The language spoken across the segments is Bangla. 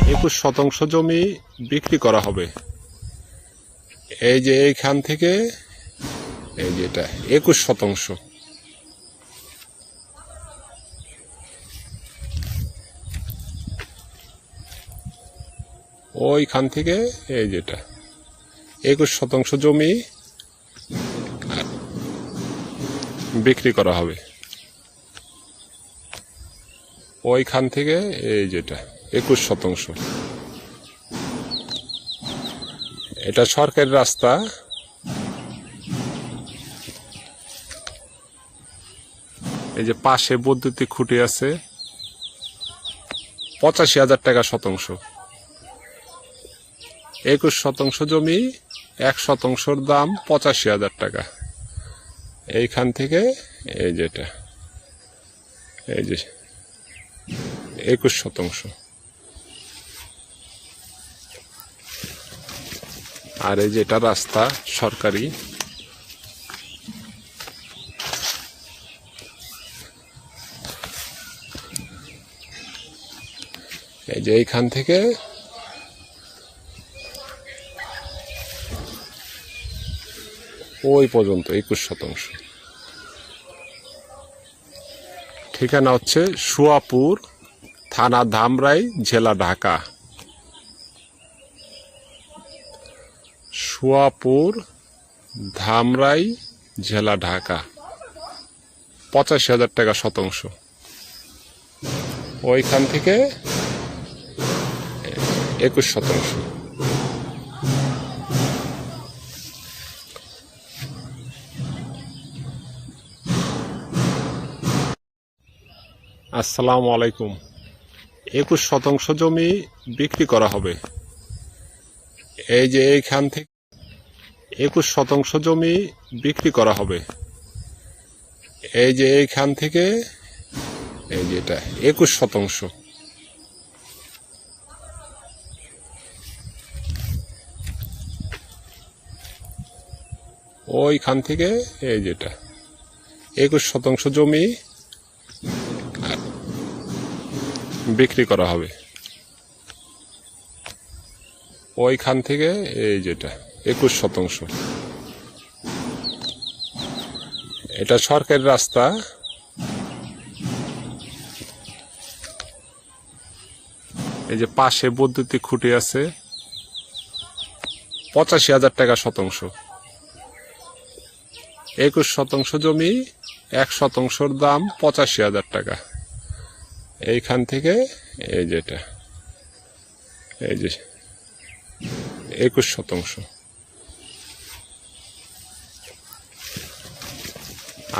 21 শতাংশ জমি বিক্রি করা হবে। এই যে এইখান থেকে এই যে এটা 21 শতাংশ, ওইখান থেকে এই যেটা 21 শতাংশ জমি বিক্রি করা হবে। ওইখান থেকে এই যেটা 21 শতাংশ, এটা সরকারি রাস্তা। এই যে পাশে বৈদ্যুতিক খুঁটি আছে, 85,000 টাকা শতাংশ। 21 শতাংশ জমি, 1 শতাংশর দাম 85,000 টাকা। এইখান থেকে এই যেটা এই যে 21 শতাংশ, আর এই যে এটা রাস্তা সরকারি। এই যে এইখান থেকে ওই পর্যন্ত 21 শতাংশ। ঠিকানা হচ্ছে সুয়াপুর, থানা ধামরাই, জেলা ঢাকা। সুয়াপুর, ধামরাই, জেলা ঢাকা। 85,000 টাকা শতাংশ। ওইখান থেকে 21 শতাংশ। আসসালামু আলাইকুম। 21 শতাংশ জমি বিক্রি করা হবে। এই যে এইখান থেকে 21 শতাংশ জমি বিক্রি করা হবে। এই যে এইখান থেকে এই যে এটা 21 শতাংশ, ওইখান থেকে এই যেটা 21 শতাংশ জমি বিক্রি করা হবে। ওইখান থেকে এই যেটা 21 শতাংশ, এটা সরকারি রাস্তা। এই যে পাশে বৈদ্যুতিক খুঁটি আছে, 85,000 টাকা শতাংশ। 21 শতাংশ জমি, 1 শতাংশর দাম 85,000 টাকা। এইখান থেকে এই যেটা এই যে 21 শতাংশ,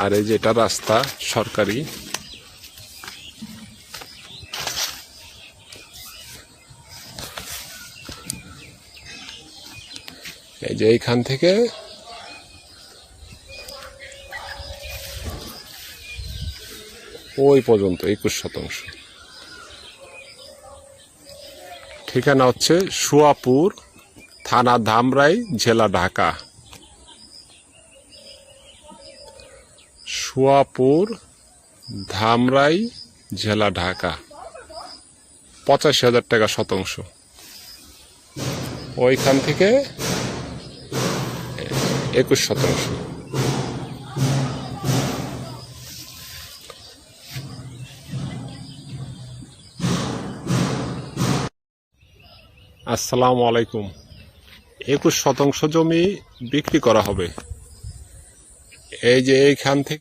আর এই যে এটা রাস্তা সরকারি। এই যে এইখান থেকে ওই পর্যন্ত 21 শতাংশ। ঠিকানা হচ্ছে সুয়াপুর, থানা ধামরাই, জেলা ঢাকা। সুয়াপুর, ধামরাই, জেলা ঢাকা। 85,000 টাকা শতাংশ। ওইখান থেকে 21 শতাংশ। আসসালামু আলাইকুম। 21 শতাংশ জমি বিক্রি করা হবে। এই যে এইখান থেকে